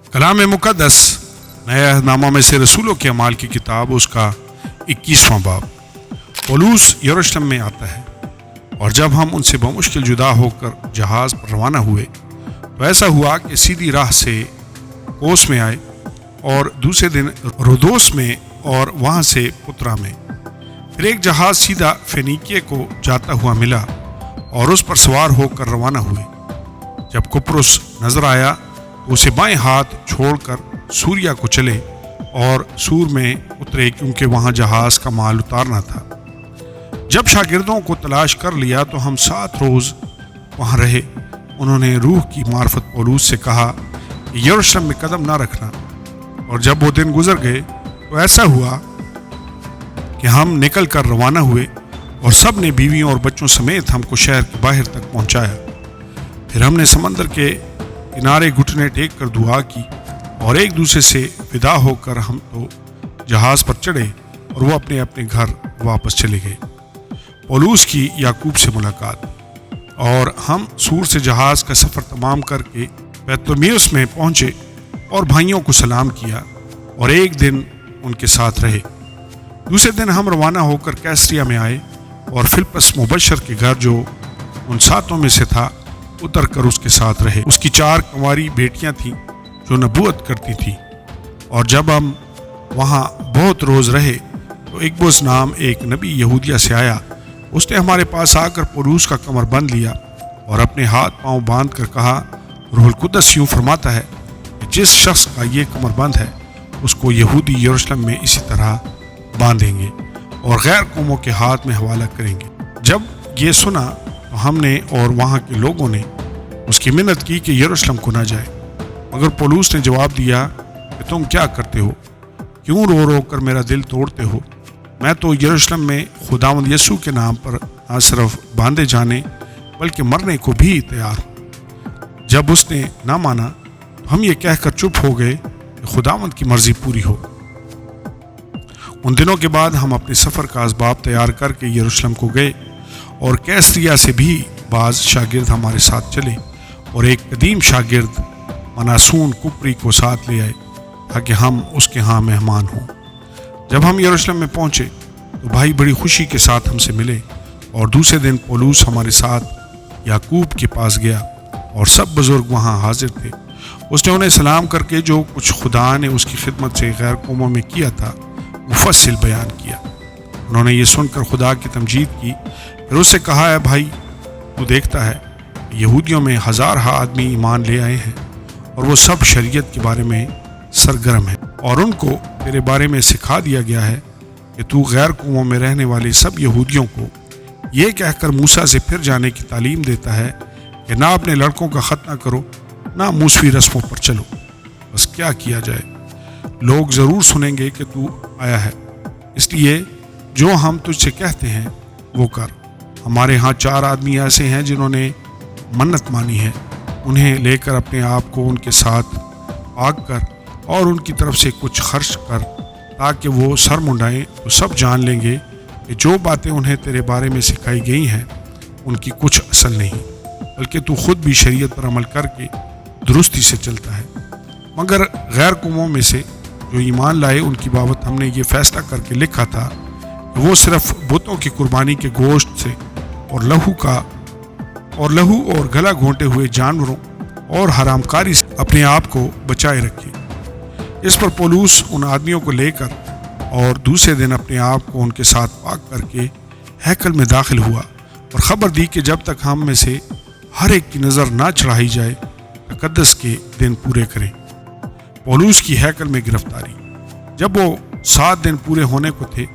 کلام مقدس نیا عہد میں سے رسولوں کے اعمال کی کتاب اس کا 21واں باب۔ پولوس یروشلم میں آتا ہے، اور جب ہم ان سے بمشکل جدا ہو کر جہاز پر روانہ ہوئے تو ایسا ہوا کہ سیدھی راہ سے کوس میں آئے اور دوسرے دن رودوس میں اور وہاں سے پترا میں۔ پھر ایک جہاز سیدھا فینیکیے کو جاتا ہوا ملا اور اس پر سوار ہو کر روانہ ہوئے۔ جب کپروس نظر آیا تو اسے بائیں ہاتھ چھوڑ کر سوریا کو چلے اور سور میں اترے، کیونکہ وہاں جہاز کا مال اتارنا تھا۔ جب شاگردوں کو تلاش کر لیا تو ہم 7 روز وہاں رہے۔ انہوں نے روح کی معرفت پولوس سے کہا کہ یروشلم میں قدم نہ رکھنا، اور جب وہ دن گزر گئے تو ایسا ہوا کہ ہم نکل کر روانہ ہوئے، اور سب نے بیویوں اور بچوں سمیت ہم کو شہر کے باہر تک پہنچایا۔ پھر ہم نے سمندر کے کنارے گھٹنے ٹیک کر دعا کی اور ایک دوسرے سے ودا ہو کر ہم تو جہاز پر چڑھے اور وہ اپنے اپنے گھر واپس چلے گئے۔ پولوس کی یعقوب سے ملاقات، اور ہم سور سے جہاز کا سفر تمام کر کے بیتلمیوس میں پہنچے اور بھائیوں کو سلام کیا اور ایک دن ان کے ساتھ رہے۔ دوسرے دن ہم روانہ ہو کر کیسریا میں آئے اور فلپس مبشر کے گھر جو ان 7 میں سے تھا اتر کر اس کے ساتھ رہے۔ اس کی 4 کنواری بیٹیاں تھیں جو نبوت کرتی تھیں، اور جب ہم وہاں بہت روز رہے تو اگبوس نام ایک نبی یہودیہ سے آیا۔ اس نے ہمارے پاس آ کر پولوس کا کمر بند لیا اور اپنے ہاتھ پاؤں باندھ کر کہا، روح القدس یوں فرماتا ہے کہ جس شخص کا یہ کمر بند ہے اس کو یہودی یروشلم میں اسی طرح باندھیں گے اور غیر قوموں کے ہاتھ میں حوالہ کریں گے۔ جب یہ سنا تو ہم نے اور وہاں کے لوگوں نے اس کی منت کی کہ یروشلم کو نہ جائے، مگر پولوس نے جواب دیا کہ تم کیا کرتے ہو؟ کیوں رو رو کر میرا دل توڑتے ہو؟ میں تو یروشلم میں خداوند یسوع کے نام پر نہ صرف باندھے جانے بلکہ مرنے کو بھی تیار ہوں۔ جب اس نے نہ مانا تو ہم یہ کہہ کر چپ ہو گئے کہ خداوند کی مرضی پوری ہو۔ ان دنوں کے بعد ہم اپنے سفر کا اسباب تیار کر کے یروشلم کو گئے، اور کیسریا سے بھی بعض شاگرد ہمارے ساتھ چلے، اور ایک قدیم شاگرد مناسون کپری کو ساتھ لے آئے تاکہ ہم اس کے ہاں مہمان ہوں۔ جب ہم یروشلم میں پہنچے تو بھائی بڑی خوشی کے ساتھ ہم سے ملے، اور دوسرے دن پولوس ہمارے ساتھ یعقوب کے پاس گیا اور سب بزرگ وہاں حاضر تھے۔ اس نے انہیں سلام کر کے جو کچھ خدا نے اس کی خدمت سے غیر قوموں میں کیا تھا مفصل بیان کیا۔ انہوں نے یہ سن کر خدا کی تمجید کی۔ پھر اس سے کہا، اے بھائی، تو دیکھتا ہے یہودیوں میں 1000 آدمی ایمان لے آئے ہیں، اور وہ سب شریعت کے بارے میں سرگرم ہیں، اور ان کو تیرے بارے میں سکھا دیا گیا ہے کہ تو غیر قوموں میں رہنے والے سب یہودیوں کو یہ کہہ کر موسیٰ سے پھر جانے کی تعلیم دیتا ہے کہ نہ اپنے لڑکوں کا ختنہ کرو، نہ موسوی رسموں پر چلو۔ بس کیا کیا جائے؟ لوگ ضرور سنیں گے کہ تو آیا ہے، اس لیے جو ہم تجھ سے کہتے ہیں وہ کر۔ ہمارے ہاں 4 آدمی ایسے ہیں جنہوں نے منت مانی ہے، انہیں لے کر اپنے آپ کو ان کے ساتھ پاک کر اور ان کی طرف سے کچھ خرچ کر، تاکہ وہ سر منڈائیں تو سب جان لیں گے کہ جو باتیں انہیں تیرے بارے میں سکھائی گئی ہیں ان کی کچھ اصل نہیں، بلکہ تو خود بھی شریعت پر عمل کر کے درستی سے چلتا ہے۔ مگر غیر قوموں میں سے جو ایمان لائے ان کی بابت ہم نے یہ فیصلہ کر کے لکھا تھا کہ وہ صرف بتوں کی قربانی کے گوشت سے اور لہو اور گلا گھونٹے ہوئے جانوروں اور حرام کاری سے اپنے آپ کو بچائے رکھے۔ اس پر پولوس ان آدمیوں کو لے کر اور دوسرے دن اپنے آپ کو ان کے ساتھ پاک کر کے ہیکل میں داخل ہوا، اور خبر دی کہ جب تک ہم میں سے ہر ایک کی نظر نہ چڑھائی جائے تقدس کے دن پورے کریں۔ پولوس کی ہیکل میں گرفتاری۔ جب وہ 7 دن پورے ہونے کو تھے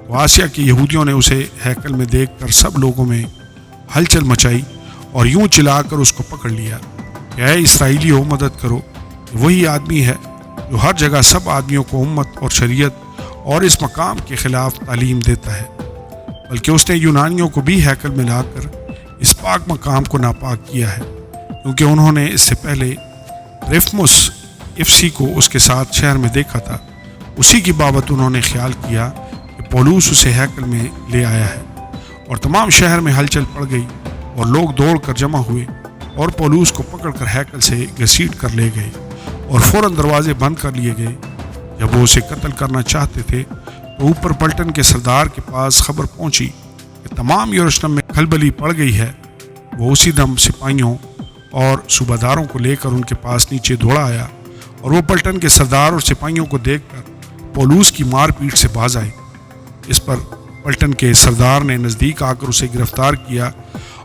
تو آسیا کے یہودیوں نے اسے ہیکل میں دیکھ کر سب لوگوں میں ہلچل مچائی اور یوں چلا کر اس کو پکڑ لیا کہ اے اسرائیلیوں، مدد کرو، وہی آدمی ہے جو ہر جگہ سب آدمیوں کو امت اور شریعت اور اس مقام کے خلاف تعلیم دیتا ہے، بلکہ اس نے یونانیوں کو بھی ہیکل میں لا کر اس پاک مقام کو ناپاک کیا ہے، کیونکہ انہوں نے اس سے پہلے ریفمس افسی کو اس کے ساتھ شہر میں دیکھا تھا۔ اسی کی بابت انہوں نے خیال کیا کہ پولوس اسے ہیکل میں لے آیا ہے، اور تمام شہر میں ہلچل پڑ گئی اور لوگ دوڑ کر جمع ہوئے اور پولوس کو پکڑ کر ہیکل سے گھسیٹ کر لے گئے اور فوراً دروازے بند کر لیے گئے۔ جب وہ اسے قتل کرنا چاہتے تھے تو اوپر پلٹن کے سردار کے پاس خبر پہنچی کہ تمام یروشلم میں کھلبلی پڑ گئی ہے۔ وہ اسی دم سپاہیوں اور صوبہ داروں کو لے کر ان کے پاس نیچے دوڑا آیا، اور وہ پلٹن کے سردار اور سپاہیوں کو دیکھ کر پولوس کی مار پیٹ سے باز آئے۔ اس پر پلٹن کے سردار نے نزدیک آ کر اسے گرفتار کیا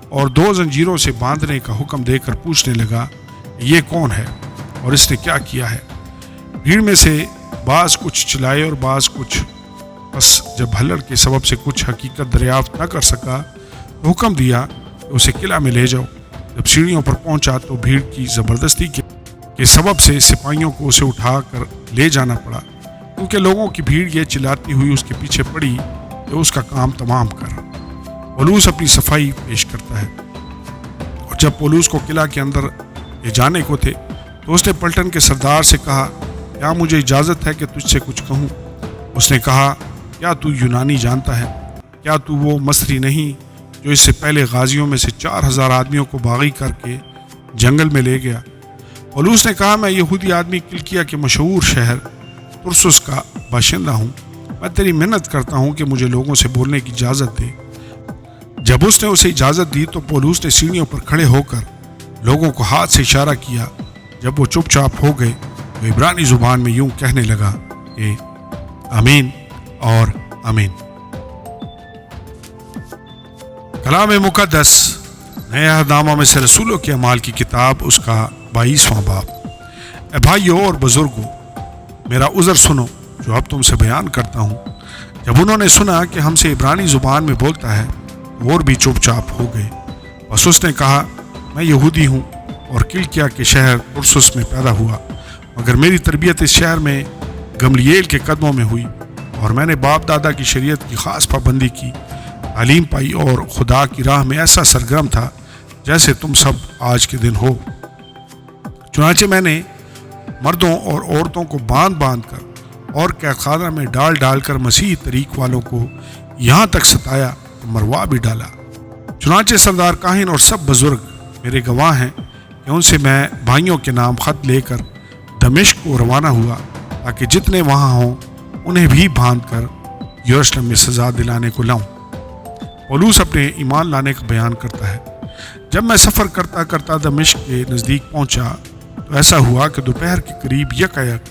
اور 2 زنجیروں سے باندھنے کا حکم دے کر پوچھنے لگا کہ یہ کون ہے اور اس نے کیا کیا ہے۔ بھیڑ میں سے بعض کچھ چلائے اور بعض کچھ، بس جب ہلڑ کے سبب سے کچھ حقیقت دریافت نہ کر سکا تو حکم دیا کہ اسے قلعہ میں لے جاؤ۔ جب سیڑھیوں پر پہنچا تو بھیڑ کی زبردستی کے سبب سے سپاہیوں کو اسے اٹھا کر لے جانا پڑا، کیونکہ لوگوں کی بھیڑ یہ چلاتی ہوئی اس کے پیچھے پڑی کہ اس کا کام تمام کر۔ پولوس اپنی صفائی پیش کرتا ہے، اور جب پولوس کو قلعہ کے اندر لے جانے کو تھے تو اس نے پلٹن کے سردار سے کہا، کیا مجھے اجازت ہے کہ تجھ سے کچھ کہوں؟ اس نے کہا، کیا تو یونانی جانتا ہے؟ کیا تو وہ مصری نہیں جو اس سے پہلے غازیوں میں سے 4000 آدمیوں کو باغی کر کے جنگل میں لے گیا؟ پولوس نے کہا، میں یہودی آدمی کلکیا کے مشہور شہر ترسس کا باشندہ ہوں۔ میں تیری منت کرتا ہوں کہ مجھے لوگوں سے بولنے کی اجازت دے۔ جب اس نے اسے اجازت دی تو پولوس نے سیڑھیوں پر کھڑے ہو کر لوگوں کو ہاتھ سے اشارہ کیا۔ جب وہ چپ چاپ ہو گئے تو عبرانی زبان میں یوں کہنے لگا کہ آمین اور آمین۔ کلام مقدس نئے عہد نامہ میں سے رسولوں کے اعمال کی کتاب، اس کا 22واں باب۔ اے بھائیو اور بزرگوں، میرا عذر سنو جو اب تم سے بیان کرتا ہوں۔ جب انہوں نے سنا کہ ہم سے عبرانی زبان میں بولتا ہے تو اور بھی چپ چاپ ہو گئے۔ بس اس نے کہا، میں یہودی ہوں اور کلکیا کے شہر ترسس میں پیدا ہوا، مگر میری تربیت اس شہر میں گملیل کے قدموں میں ہوئی، اور میں نے باپ دادا کی شریعت کی خاص پابندی کی، تعلیم پائی اور خدا کی راہ میں ایسا سرگرم تھا جیسے تم سب آج کے دن ہو۔ چنانچہ میں نے مردوں اور عورتوں کو باندھ باندھ کر اور قید خانہ میں ڈال ڈال کر مسیحی طریق والوں کو یہاں تک ستایا کہ مروا بھی ڈالا۔ چنانچہ سردار کاہن اور سب بزرگ میرے گواہ ہیں کہ ان سے میں بھائیوں کے نام خط لے کر دمشق کو روانہ ہوا، تاکہ جتنے وہاں ہوں انہیں بھی باندھ کر یروشلم میں سزا دلانے کو لاؤں۔ پولوس اپنے ایمان لانے کا بیان کرتا ہے۔ جب میں سفر کرتا کرتا دمشق کے نزدیک پہنچا تو ایسا ہوا کہ دوپہر کے قریب یکایک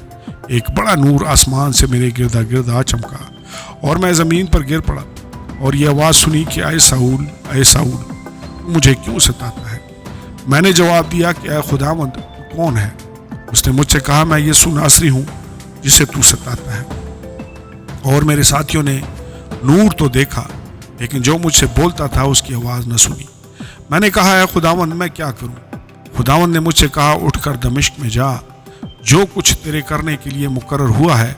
ایک بڑا نور آسمان سے میرے گردا گردا چمکا، اور میں زمین پر گر پڑا اور یہ آواز سنی کہ اے ساؤل، اے ساؤل، تو مجھے کیوں ستاتا ہے؟ میں نے جواب دیا کہ اے خداوند، تو کون ہے؟ اس نے مجھ سے کہا، میں یسوع ناصری ہوں جسے تو ستاتا ہے۔ اور میرے ساتھیوں نے نور تو دیکھا، لیکن جو مجھ سے بولتا تھا اس کی آواز نہ سنی۔ میں نے کہا، اے خداوند، میں کیا کروں؟ خداوند نے مجھ سے کہا، اٹھ کر دمشق میں جا، جو کچھ تیرے کرنے کے لیے مقرر ہوا ہے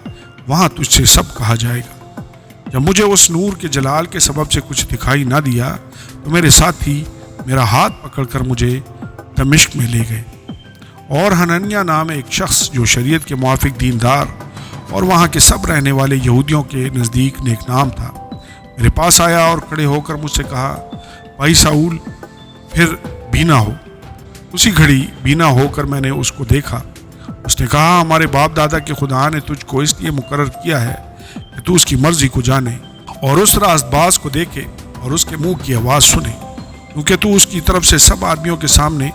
وہاں تجھ سے سب کہا جائے گا۔ جب مجھے اس نور کے جلال کے سبب سے کچھ دکھائی نہ دیا تو میرے ساتھی میرا ہاتھ پکڑ کر مجھے دمشق میں لے گئے، اور حنانیہ نام ایک شخص جو شریعت کے موافق دیندار اور وہاں کے سب رہنے والے یہودیوں کے نزدیک نیک نام تھا، میرے پاس آیا اور کھڑے ہو کر مجھ سے کہا، بھائی ساؤل، پھر بینا ہو۔ اسی گھڑی بینا ہو کر میں نے اس کو دیکھا۔ اس نے کہا، ہمارے باپ دادا کے خدا نے تجھ کو اس لیے مقرر کیا ہے کہ تو اس کی مرضی کو جانے اور اس راست باز کو دیکھے اور اس کے منہ کی آواز سنے، کیونکہ تو اس کی طرف سے سب آدمیوں کے سامنے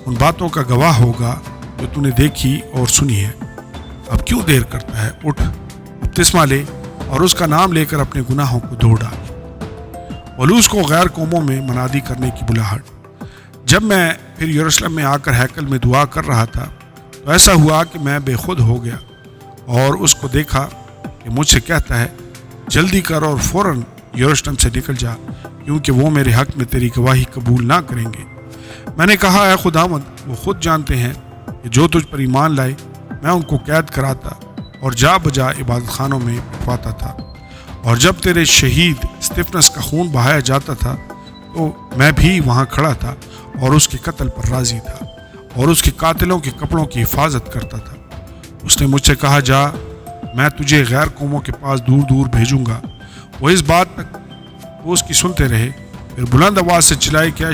ان باتوں کا گواہ ہوگا جو تو نے دیکھی اور سنی ہے۔ اب کیوں دیر کرتا ہے؟ اٹھ، بپتسمہ لے اور اس کا نام لے کر اپنے گناہوں کو دھو ڈال۔ پولوس کو غیر قوموں میں منادی کرنے کی بلاہٹ۔ جب میں پھر یروشلم میں آ کر ہیکل میں دعا کر رہا تھا تو ایسا ہوا کہ میں بے خود ہو گیا اور اس کو دیکھا کہ مجھ سے کہتا ہے، جلدی کر اور فوراً یروشلم سے نکل جا، کیونکہ وہ میرے حق میں تیری گواہی قبول نہ کریں گے۔ میں نے کہا، اے خداوند، وہ خود جانتے ہیں کہ جو تجھ پر ایمان لائے میں ان کو قید کراتا اور جا بجا عبادت خانوں میں پٹواتا تھا، اور جب تیرے شہید استفنس کا خون بہایا جاتا تھا تو میں بھی وہاں کھڑا تھا اور اس کے قتل پر راضی تھا اور اس کے قاتلوں کے کپڑوں کی حفاظت کرتا تھا۔ اس نے مجھ سے کہا، جا، میں تجھے غیر قوموں کے پاس دور دور بھیجوں گا۔ وہ اس بات تک وہ اس کی سنتے رہے، پھر بلند آواز سے چلائے کہ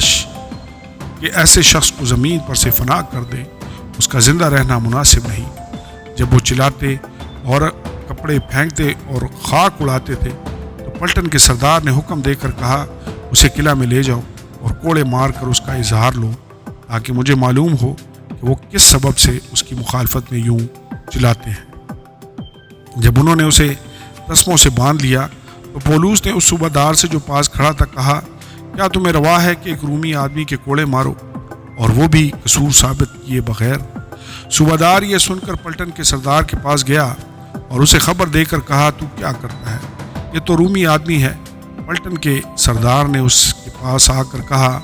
ایسے شخص کو زمین پر سے فنا کر دے، اس کا زندہ رہنا مناسب نہیں۔ جب وہ چلاتے اور کپڑے پھینکتے اور خاک اڑاتے تھے تو پلٹن کے سردار نے حکم دے کر کہا اسے قلعہ میں لے جاؤ اور کوڑے مار کر اس کا اظہار لو تاکہ مجھے معلوم ہو کہ وہ کس سبب سے اس کی مخالفت میں یوں چلاتے ہیں۔ جب انہوں نے اسے تسموں سے باندھ لیا تو پولوس نے اس صوبہ دار سے جو پاس کھڑا تھا کہا کیا تمہیں روا ہے کہ ایک رومی آدمی کے کوڑے مارو اور وہ بھی قصور ثابت کیے بغیر؟ صوبہ دار یہ سن کر پلٹن کے سردار کے پاس گیا اور اسے خبر دے کر کہا تو کیا کرتا ہے، یہ تو رومی آدمی ہے۔ پلٹن کے سردار نے اس کے پاس آ کر کہا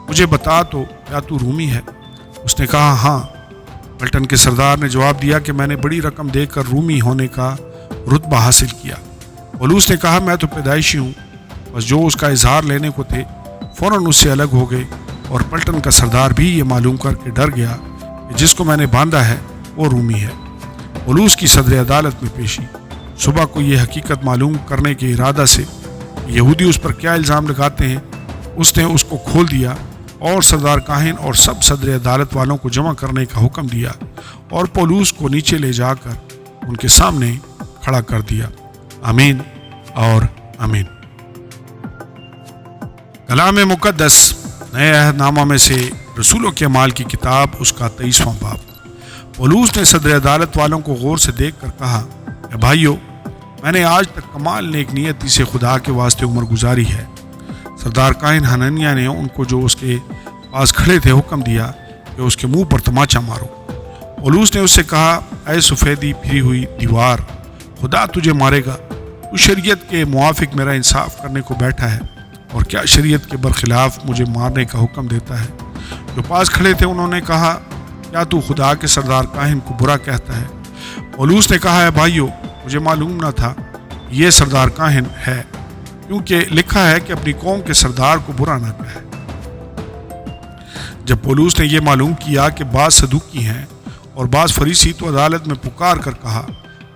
مجھے بتا تو کیا تو رومی ہے؟ اس نے کہا ہاں۔ پلٹن کے سردار نے جواب دیا کہ میں نے بڑی رقم دے کر رومی ہونے کا رتبہ حاصل کیا۔ پولوس نے کہا میں تو پیدائشی ہوں، بس جو اس کا اظہار لینے کو تھے فوراً اس سے الگ ہو گئے، اور پلٹن کا سردار بھی یہ معلوم کر کے ڈر گیا کہ جس کو میں نے باندھا ہے وہ رومی ہے۔ پولوس کی صدر عدالت میں پیشی۔ صبح کو یہ حقیقت معلوم کرنے کے ارادہ سے یہودی اس پر کیا الزام لگاتے ہیں اس نے اس کو کھول دیا اور سردار کاہن اور سب صدر عدالت والوں کو جمع کرنے کا حکم دیا اور پولوس کو نیچے لے جا کر ان کے سامنے کھڑا کر دیا۔ آمین اور آمین۔ کلام مقدس نئے عہد نامہ میں سے رسولوں کے اعمال کی کتاب اس کا 23واں باب۔ پولوس نے صدر عدالت والوں کو غور سے دیکھ کر کہا اے بھائیو، میں نے آج تک کمال نیک نیتی سے خدا کے واسطے عمر گزاری ہے۔ سردار کاہن حنانیہ نے ان کو جو اس کے پاس کھڑے تھے حکم دیا کہ اس کے منہ پر تماچا مارو۔ پولوس نے اس سے کہا اے سفیدی پھری ہوئی دیوار، خدا تجھے مارے گا، تو شریعت کے موافق میرا انصاف کرنے کو بیٹھا ہے اور کیا شریعت کے برخلاف مجھے مارنے کا حکم دیتا ہے؟ جو پاس کھڑے تھے انہوں نے کہا کیا تو خدا کے سردار کاہن کو برا کہتا ہے؟ پولوس نے کہا ہے بھائیو، مجھے معلوم نہ تھا یہ سردار کاہن ہے، کیونکہ لکھا ہے کہ اپنی قوم کے سردار کو برا نہ کہے۔ جب پولوس نے یہ معلوم کیا کہ بعض صدوقی ہیں اور بعض فریسی، تو عدالت میں پکار کر کہا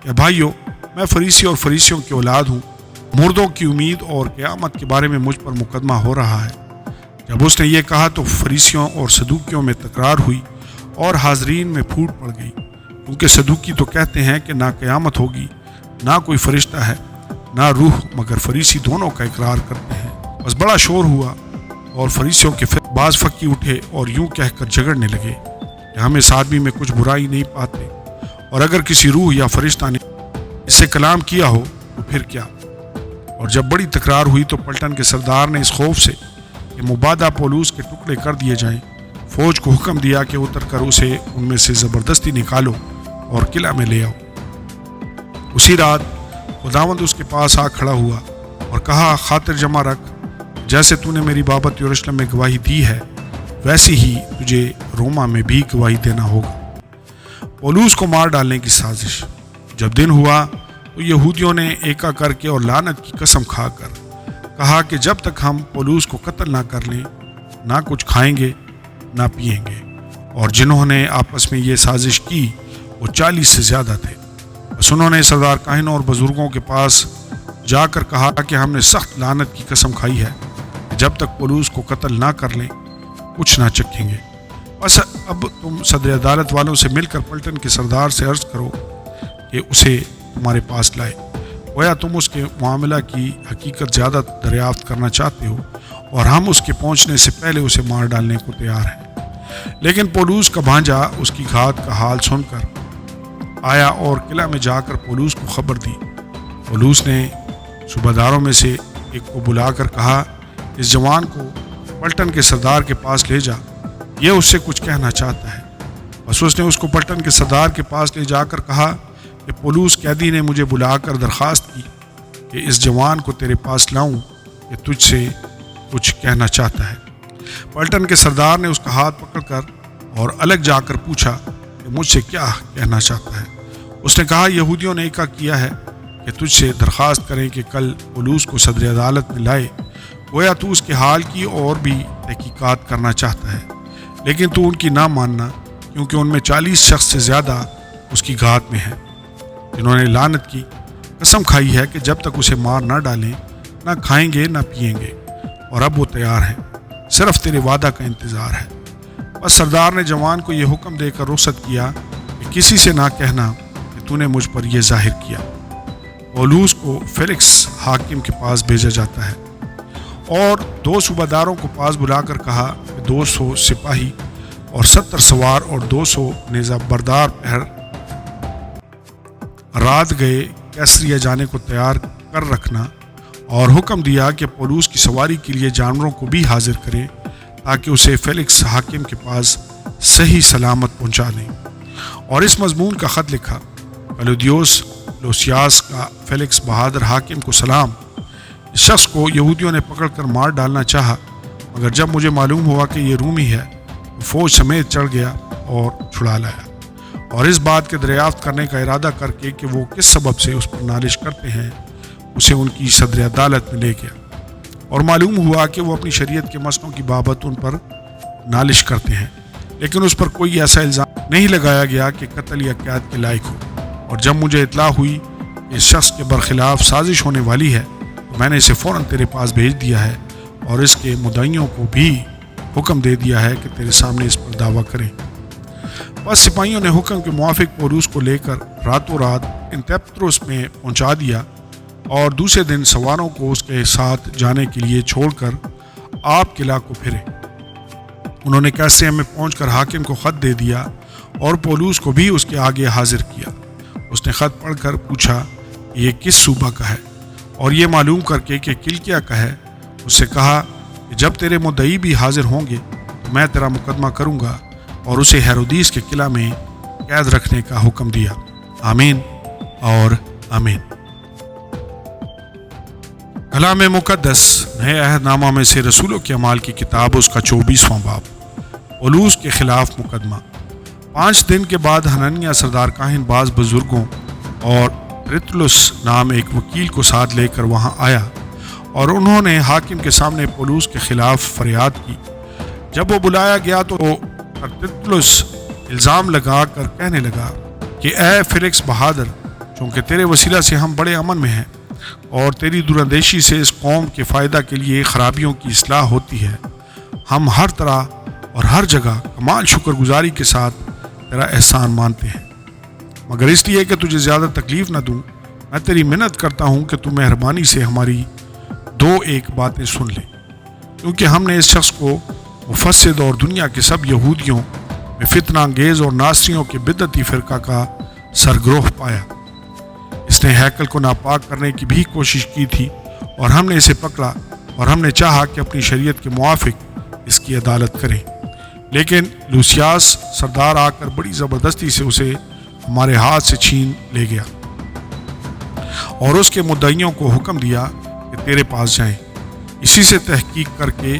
کہ بھائیو، میں فریسی اور فریسیوں کی اولاد ہوں، مردوں کی امید اور قیامت کے بارے میں مجھ پر مقدمہ ہو رہا ہے۔ جب اس نے یہ کہا تو فریسیوں اور صدوقیوں میں تکرار ہوئی اور حاضرین میں پھوٹ پڑ گئی، کیونکہ صدوقی تو کہتے ہیں کہ نہ قیامت ہوگی، نہ کوئی فرشتہ ہے، نہ روح، مگر فریسی دونوں کا اقرار کرتے ہیں۔ بس بڑا شور ہوا اور فریسیوں کے بعض فقی اٹھے اور یوں کہہ کر جھگڑنے لگے کہ ہم اس آدمی میں کچھ برائی نہیں پاتے، اور اگر کسی روح یا فرشتہ نے اس سے کلام کیا ہو تو پھر کیا؟ اور جب بڑی تکرار ہوئی تو پلٹن کے سردار نے اس خوف سے کہ مبادہ پولوس کے ٹکڑے کر دیے جائیں، فوج کو حکم دیا کہ اتر کر اسے ان میں سے زبردستی نکالو اور قلعہ میں لے آؤ۔ اسی رات خداوند اس کے پاس آ کھڑا ہوا اور کہا خاطر جمع رکھ، جیسے تو نے میری بابت یروشلم میں گواہی دی ہے ویسی ہی تجھے روما میں بھی گواہی دینا ہوگا۔ پولوس کو مار ڈالنے کی سازش۔ جب دن ہوا تو یہودیوں نے ایکا کر کے اور لعنت کی قسم کھا کر کہا کہ جب تک ہم پولوس کو قتل نہ کر لیں نہ کچھ کھائیں گے نہ پئیں گے، اور جنہوں نے آپس میں یہ سازش کی وہ 40 سے زیادہ تھے۔ بس انہوں نے سردار کاہنوں اور بزرگوں کے پاس جا کر کہا کہ ہم نے سخت لعنت کی قسم کھائی ہے کہ جب تک پولوس کو قتل نہ کر لیں کچھ نہ چکھیں گے۔ بس اب تم صدر عدالت والوں سے مل کر پلٹن کے سردار سے عرض کرو کہ اسے تمہارے پاس لائے، گویا تم اس کے معاملہ کی حقیقت زیادہ دریافت کرنا چاہتے ہو اور ہم اس کے پہنچنے سے پہلے اسے مار ڈالنے کو تیار ہیں۔ لیکن پولوس کا بھانجا اس کی گھات کا حال سن کر آیا اور قلعہ میں جا کر پولوس کو خبر دی۔ پولوس نے صوبہ داروں میں سے ایک کو بلا کر کہا اس جوان کو پلٹن کے سردار کے پاس لے جا، یہ اس سے کچھ کہنا چاہتا ہے۔ بس اس نے اس کو پلٹن کے سردار کے پاس لے جا کر کہا کہ پولوس قیدی نے مجھے بلا کر درخواست کی کہ اس جوان کو تیرے پاس لاؤں کہ تجھ سے کچھ کہنا چاہتا ہے۔ پلٹن کے سردار نے اس کا ہاتھ پکڑ کر اور الگ جا کر پوچھا کہ مجھ سے کیا کہنا چاہتا ہے۔ اس نے کہا یہودیوں نے ایکا کیا ہے کہ تجھ سے درخواست کریں کہ کل پولوس کو صدر عدالت میں لائے، گویا تو اس کے حال کی اور بھی تحقیقات کرنا چاہتا ہے، لیکن تو ان کی نہ ماننا، کیونکہ ان میں 40 شخص سے زیادہ اس کی گھات میں ہیں، جنہوں نے لعنت کی قسم کھائی ہے کہ جب تک اسے مار نہ ڈالیں نہ کھائیں گے نہ پئیں گے، اور اب وہ تیار ہیں، صرف تیرے وعدہ کا انتظار ہے۔ بس سردار نے جوان کو یہ حکم دے کر رخصت کیا کہ کسی سے نہ کہنا تو نے مجھ پر یہ ظاہر کیا۔ پولوس کو فیلکس حاکم کے پاس بھیجا جاتا ہے اور 2 صوبہ داروں کو پاس بلا کر کہا کہ 200 سپاہی اور 70 سوار اور 200 نیزہ بردار پہر رات گئے کیسریا جانے کو تیار کر رکھنا، اور حکم دیا کہ پولوس کی سواری کے لیے جانوروں کو بھی حاضر کرے تاکہ اسے فیلکس حاکم کے پاس صحیح سلامت پہنچا دیں۔ اور اس مضمون کا خط لکھا: کلودیوس لوسیاس کا فیلکس بہادر حاکم کو سلام۔ اس شخص کو یہودیوں نے پکڑ کر مار ڈالنا چاہا، مگر جب مجھے معلوم ہوا کہ یہ رومی ہے تو فوج سمیت چڑھ گیا اور چھڑا لایا، اور اس بات کے دریافت کرنے کا ارادہ کر کے کہ وہ کس سبب سے اس پر نالش کرتے ہیں، اسے ان کی صدر عدالت میں لے گیا، اور معلوم ہوا کہ وہ اپنی شریعت کے مسئلوں کی بابت ان پر نالش کرتے ہیں، لیکن اس پر کوئی ایسا الزام نہیں لگایا گیا کہ قتل یا قید کے لائق ہو۔ اور جب مجھے اطلاع ہوئی کہ اس شخص کے برخلاف سازش ہونے والی ہے تو میں نے اسے فوراً تیرے پاس بھیج دیا ہے اور اس کے مدعیوں کو بھی حکم دے دیا ہے کہ تیرے سامنے اس پر دعویٰ کریں۔ بس سپاہیوں نے حکم کے موافق پولوس کو لے کر راتوں رات انتیپتروس میں پہنچا دیا اور دوسرے دن سواروں کو اس کے ساتھ جانے کے لیے چھوڑ کر آپ قلعہ کو پھرے۔ انہوں نے کیسریا میں پہنچ کر حاکم کو خط دے دیا اور پولوس کو بھی اس کے آگے حاضر کیا۔ اس نے خط پڑھ کر پوچھا کہ یہ کس صوبہ کا ہے، اور یہ معلوم کر کے کہ کلکیا کا ہے، اس سے کہا کہ جب تیرے مدعی بھی حاضر ہوں گے تو میں تیرا مقدمہ کروں گا، اور اسے ہیرودیس کے قلعہ میں قید رکھنے کا حکم دیا۔ آمین اور آمین۔ کلام مقدس نئے عہد نامہ میں سے رسولوں کے اعمال کی کتاب، اس کا 24واں باب، پولوس کے خلاف مقدمہ۔ 5 دن کے بعد حنانیہ سردار کاہن بعض بزرگوں اور ترتلس نام ایک وکیل کو ساتھ لے کر وہاں آیا، اور انہوں نے حاکم کے سامنے پولوس کے خلاف فریاد کی۔ جب وہ بلایا گیا تو ترتلس الزام لگا کر کہنے لگا کہ اے فیلکس بہادر، چونکہ تیرے وسیلہ سے ہم بڑے امن میں ہیں اور تیری دوراندیشی سے اس قوم کے فائدہ کے لیے خرابیوں کی اصلاح ہوتی ہے، ہم ہر طرح اور ہر جگہ کمال شکر گزاری کے ساتھ تیرا احسان مانتے ہیں، مگر اس لیے کہ تجھے زیادہ تکلیف نہ دوں، میں تیری منت کرتا ہوں کہ تو مہربانی سے ہماری 2 باتیں سن لے، کیونکہ ہم نے اس شخص کو مفسد اور دنیا کے سب یہودیوں میں فتنہ انگیز اور ناصریوں کے بدعتی فرقہ کا سرگروہ پایا۔ اس نے ہیکل کو ناپاک کرنے کی بھی کوشش کی تھی، اور ہم نے اسے پکڑا اور ہم نے چاہا کہ اپنی شریعت کے موافق اس کی عدالت کریں، لیکن لوسیاس سردار آ کر بڑی زبردستی سے اسے ہمارے ہاتھ سے چھین لے گیا، اور اس کے مدعیوں کو حکم دیا کہ تیرے پاس جائیں، اسی سے تحقیق کر کے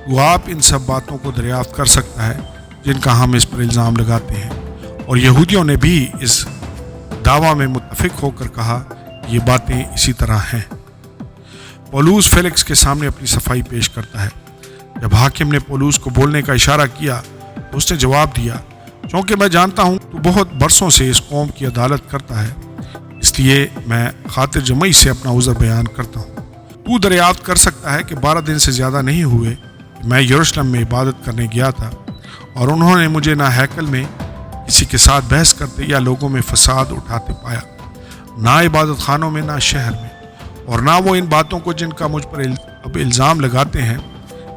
وہ آپ ان سب باتوں کو دریافت کر سکتا ہے جن کا ہم اس پر الزام لگاتے ہیں۔ اور یہودیوں نے بھی اس دعویٰ میں متفق ہو کر کہا یہ باتیں اسی طرح ہیں۔ پولوس فیلکس کے سامنے اپنی صفائی پیش کرتا ہے۔ جب حاکم نے پولوس کو بولنے کا اشارہ کیا تو اس نے جواب دیا، چونکہ میں جانتا ہوں تو بہت برسوں سے اس قوم کی عدالت کرتا ہے، اس لیے میں خاطر جمعی سے اپنا عذر بیان کرتا ہوں۔ تو دریافت کر سکتا ہے کہ 12 دن سے زیادہ نہیں ہوئے میں یروشلم میں عبادت کرنے گیا تھا، اور انہوں نے مجھے نہ ہیکل میں کسی کے ساتھ بحث کرتے یا لوگوں میں فساد اٹھاتے پایا، نہ عبادت خانوں میں، نہ شہر میں، اور نہ وہ ان باتوں کو جن کا مجھ پر اب الزام لگاتے ہیں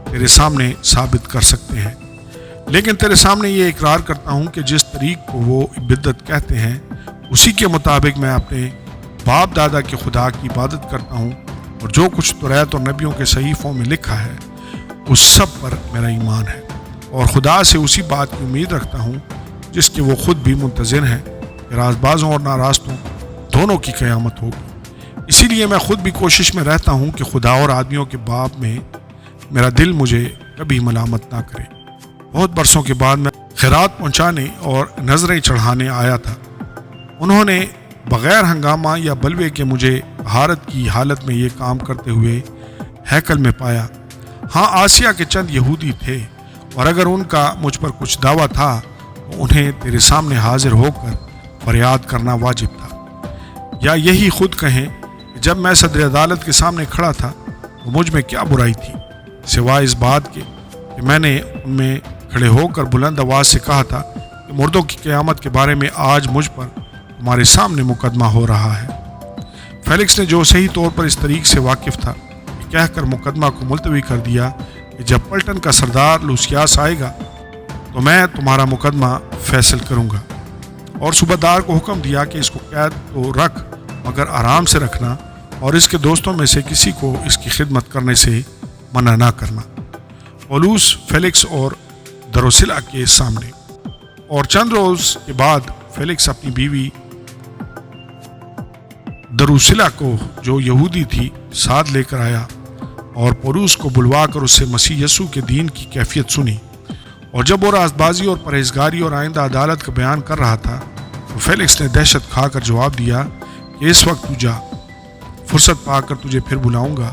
تیرے سامنے ثابت کر سکتے ہیں۔ لیکن تیرے سامنے یہ اقرار کرتا ہوں کہ جس طریق کو وہ بدعت کہتے ہیں اسی کے مطابق میں اپنے باپ دادا کے خدا کی عبادت کرتا ہوں، اور جو کچھ توریت اور نبیوں کے صحیفوں میں لکھا ہے اس سب پر میرا ایمان ہے، اور خدا سے اسی بات کی امید رکھتا ہوں جس کے وہ خود بھی منتظر ہیں کہ راست بازوں اور ناراستوں دونوں کی قیامت ہوگی۔ اسی لیے میں خود بھی کوشش میں رہتا ہوں کہ خدا اور آدمیوں کے باپ میں میرا دل مجھے کبھی ملامت نہ کرے۔ بہت برسوں کے بعد میں خیرات پہنچانے اور نظریں چڑھانے آیا تھا۔ انہوں نے بغیر ہنگامہ یا بلوے کے مجھے طہارت کی حالت میں یہ کام کرتے ہوئے ہیکل میں پایا۔ ہاں، آسیا کے چند یہودی تھے، اور اگر ان کا مجھ پر کچھ دعویٰ تھا تو انہیں تیرے سامنے حاضر ہو کر فریاد کرنا واجب تھا، یا یہی خود کہیں کہ جب میں صدر عدالت کے سامنے کھڑا تھا تو مجھ میں کیا برائی تھی، سوائے اس بات کے کہ میں نے ان میں کھڑے ہو کر بلند آواز سے کہا تھا کہ مردوں کی قیامت کے بارے میں آج مجھ پر تمہارے سامنے مقدمہ ہو رہا ہے۔ فیلکس نے جو صحیح طور پر اس طریق سے واقف تھا یہ کہہ کر مقدمہ کو ملتوی کر دیا کہ جب پلٹن کا سردار لوسیاس آئے گا تو میں تمہارا مقدمہ فیصل کروں گا، اور صوبیدار کو حکم دیا کہ اس کو قید تو رکھ مگر آرام سے رکھنا، اور اس کے دوستوں میں سے کسی کو اس کی خدمت کرنے سے منع نہ کرنا۔ پولوس فیلکس اور دروسلا کے سامنے۔ اور چند روز کے بعد فیلکس اپنی بیوی دروسلا کو جو یہودی تھی ساتھ لے کر آیا اور پولوس کو بلوا کر اس سے مسیح یسوع کے دین کی کیفیت سنی، اور جب وہ راست بازی اور پرہیزگاری اور آئندہ عدالت کا بیان کر رہا تھا تو فیلکس نے دہشت کھا کر جواب دیا کہ اس وقت تو جا، فرصت پا کر تجھے پھر بلاؤں گا۔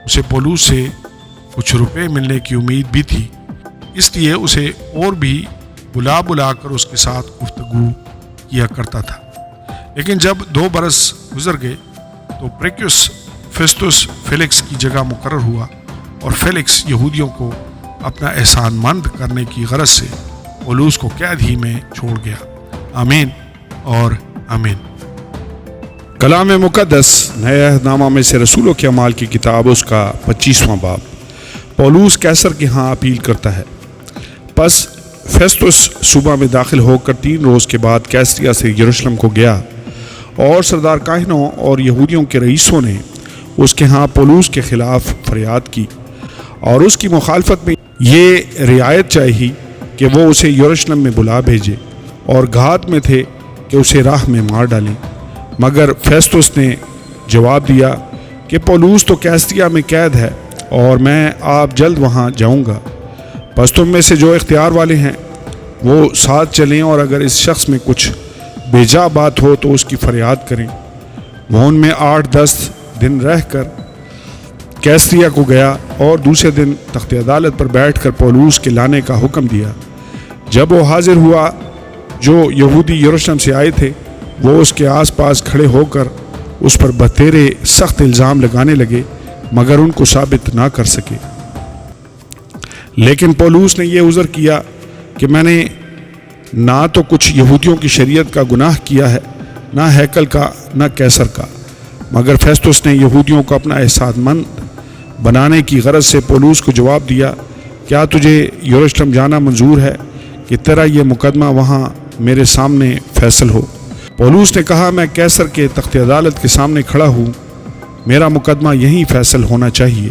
اسے پولوس سے کچھ روپے ملنے کی امید بھی تھی، اس لیے اسے اور بھی بلا کر اس کے ساتھ گفتگو کیا کرتا تھا۔ لیکن جب 2 برس گزر گئے تو پریکیوس فیسٹس فیلکس کی جگہ مقرر ہوا، اور فیلکس یہودیوں کو اپنا احسان مند کرنے کی غرض سے پولوس کو قید ہی میں چھوڑ گیا۔ آمین اور آمین۔ کلام مقدس نئے عہد نامہ میں سے رسولوں کے اعمال کی کتاب اس کا 25واں باب۔ پولوس قیصر کے ہاں اپیل کرتا ہے۔ پس فیسٹس صوبہ میں داخل ہو کر 3 روز کے بعد کیسریا سے یروشلم کو گیا، اور سردار کاہنوں اور یہودیوں کے رئیسوں نے اس کے ہاں پولوس کے خلاف فریاد کی، اور اس کی مخالفت میں یہ رعایت چاہی کہ وہ اسے یروشلم میں بلا بھیجے، اور گھات میں تھے کہ اسے راہ میں مار ڈالیں۔ مگر فیسٹس نے جواب دیا کہ پولوس تو کیسریا میں قید ہے اور میں آپ جلد وہاں جاؤں گا، بس تم میں سے جو اختیار والے ہیں وہ ساتھ چلیں، اور اگر اس شخص میں کچھ بیجا بات ہو تو اس کی فریاد کریں۔ وہ ان میں 8-10 دن رہ کر کیسریا کو گیا، اور دوسرے دن تخت عدالت پر بیٹھ کر پولوس کے لانے کا حکم دیا۔ جب وہ حاضر ہوا، جو یہودی یروشلم سے آئے تھے وہ اس کے آس پاس کھڑے ہو کر اس پر بتیرے سخت الزام لگانے لگے، مگر ان کو ثابت نہ کر سکے۔ لیکن پولوس نے یہ عذر کیا کہ میں نے نہ تو کچھ یہودیوں کی شریعت کا گناہ کیا ہے، نہ ہیکل کا، نہ قیصر کا۔ مگر فیسٹس نے یہودیوں کو اپنا احسان مند بنانے کی غرض سے پولوس کو جواب دیا، کیا تجھے یروشلم جانا منظور ہے کہ تیرا یہ مقدمہ وہاں میرے سامنے فیصل ہو؟ پولوس نے کہا، میں قیصر کے تخت عدالت کے سامنے کھڑا ہوں، میرا مقدمہ یہیں فیصل ہونا چاہیے۔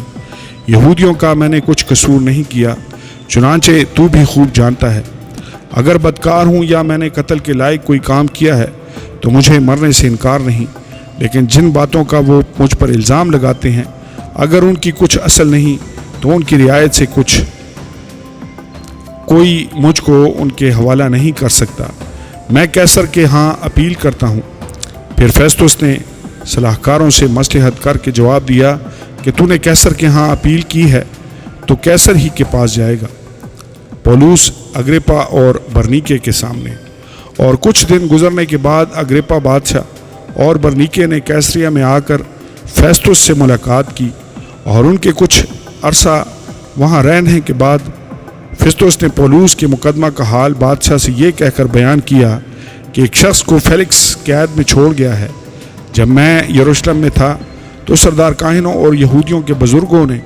یہودیوں کا میں نے کچھ قصور نہیں کیا، چنانچہ تو بھی خوب جانتا ہے۔ اگر بدکار ہوں یا میں نے قتل کے لائق کوئی کام کیا ہے تو مجھے مرنے سے انکار نہیں، لیکن جن باتوں کا وہ مجھ پر الزام لگاتے ہیں اگر ان کی کچھ اصل نہیں تو ان کی رعایت سے کوئی مجھ کو ان کے حوالہ نہیں کر سکتا۔ میں قیصر کے ہاں اپیل کرتا ہوں۔ پھر فیسٹس نے صلاحکاروں سے مصلحت کر کے جواب دیا کہ تو نے قیصر کے ہاں اپیل کی ہے تو قیصر ہی کے پاس جائے گا۔ پولوس اگرپا اور برنیکے کے سامنے۔ اور کچھ دن گزرنے کے بعد اگرپا بادشاہ اور برنیکے نے کیسریا میں آ کر فیسٹس سے ملاقات کی، اور ان کے کچھ عرصہ وہاں رہنے کے بعد فیسٹس نے پولوس کے مقدمہ کا حال بادشاہ سے یہ کہہ کر بیان کیا کہ ایک شخص کو فیلکس قید میں چھوڑ گیا ہے۔ جب میں یروشلم میں تھا تو سردار کاہنوں اور یہودیوں کے بزرگوں نے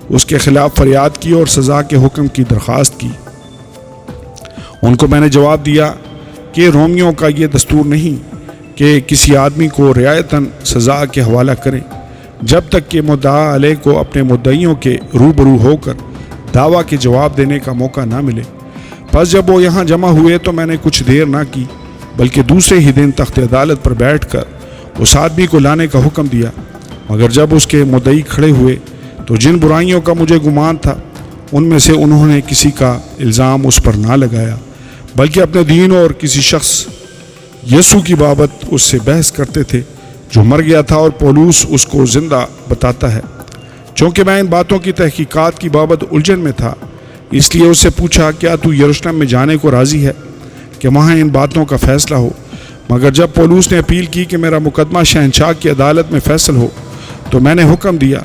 اس کے خلاف فریاد کی اور سزا کے حکم کی درخواست کی۔ ان کو میں نے جواب دیا کہ رومیوں کا یہ دستور نہیں کہ کسی آدمی کو رعایتاً سزا کے حوالہ کریں جب تک کہ مدعا علیہ کو اپنے مدعیوں کے روبرو ہو کر دعویٰ کے جواب دینے کا موقع نہ ملے۔ پس جب وہ یہاں جمع ہوئے تو میں نے کچھ دیر نہ کی بلکہ دوسرے ہی دن تخت عدالت پر بیٹھ کر اس آدمی کو لانے کا حکم دیا۔ مگر جب اس کے مدعی کھڑے ہوئے تو جن برائیوں کا مجھے گمان تھا ان میں سے انہوں نے کسی کا الزام اس پر نہ لگایا، بلکہ اپنے دین اور کسی شخص یسوع کی بابت اس سے بحث کرتے تھے جو مر گیا تھا، اور پولوس اس کو زندہ بتاتا ہے۔ چونکہ میں ان باتوں کی تحقیقات کی بابت الجھن میں تھا، اس لیے اس سے پوچھا، کیا تو یروشلم میں جانے کو راضی ہے کہ وہاں ان باتوں کا فیصلہ ہو؟ مگر جب پولوس نے اپیل کی کہ میرا مقدمہ شہنشاہ کی عدالت میں فیصل ہو تو میں نے حکم دیا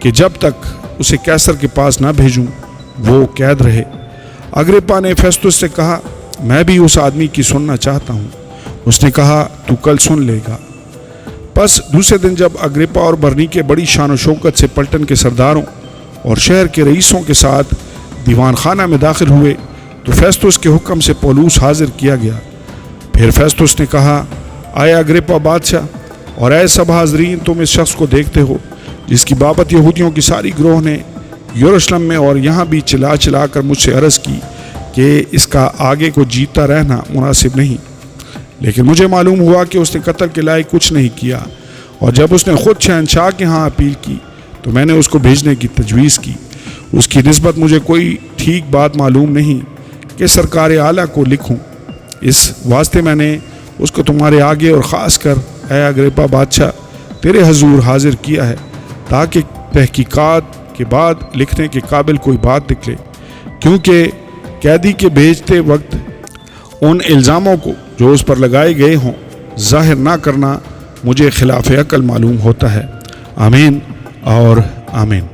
کہ جب تک اسے قیصر کے پاس نہ بھیجوں وہ قید رہے۔ اگرپا نے فیسٹس سے کہا، میں بھی اس آدمی کی سننا چاہتا ہوں۔ اس نے کہا تو کل سن لے گا۔ پس دوسرے دن جب اگرپا اور برنیکے بڑی شان و شوکت سے پلٹن کے سرداروں اور شہر کے رئیسوں کے ساتھ دیوان خانہ میں داخل ہوئے تو فیستوس کے حکم سے پولوس حاضر کیا گیا۔ پھر فیستوس نے کہا آئے اگرپا بادشاہ اور اے سب حاضرین، تم اس شخص کو دیکھتے ہو جس کی بابت یہودیوں کی ساری گروہ نے یروشلم میں اور یہاں بھی چلا چلا کر مجھ سے عرض کی کہ اس کا آگے کو جیتا رہنا مناسب نہیں، لیکن مجھے معلوم ہوا کہ اس نے قتل کے لائق کچھ نہیں کیا، اور جب اس نے خود شہنشاہ کے ہاں اپیل کی تو میں نے اس کو بھیجنے کی تجویز کی۔ اس کی نسبت مجھے کوئی ٹھیک بات معلوم نہیں کہ سرکار اعلیٰ کو لکھوں، اس واسطے میں نے اس کو تمہارے آگے اور خاص کر اے اگرپا بادشاہ تیرے حضور حاضر کیا ہے تاکہ تحقیقات کے بعد لکھنے کے قابل کوئی بات نکلے، کیونکہ قیدی کے بھیجتے وقت ان الزاموں کو جو اس پر لگائے گئے ہوں ظاہر نہ کرنا مجھے خلاف عقل معلوم ہوتا ہے۔ آمین اور آمین۔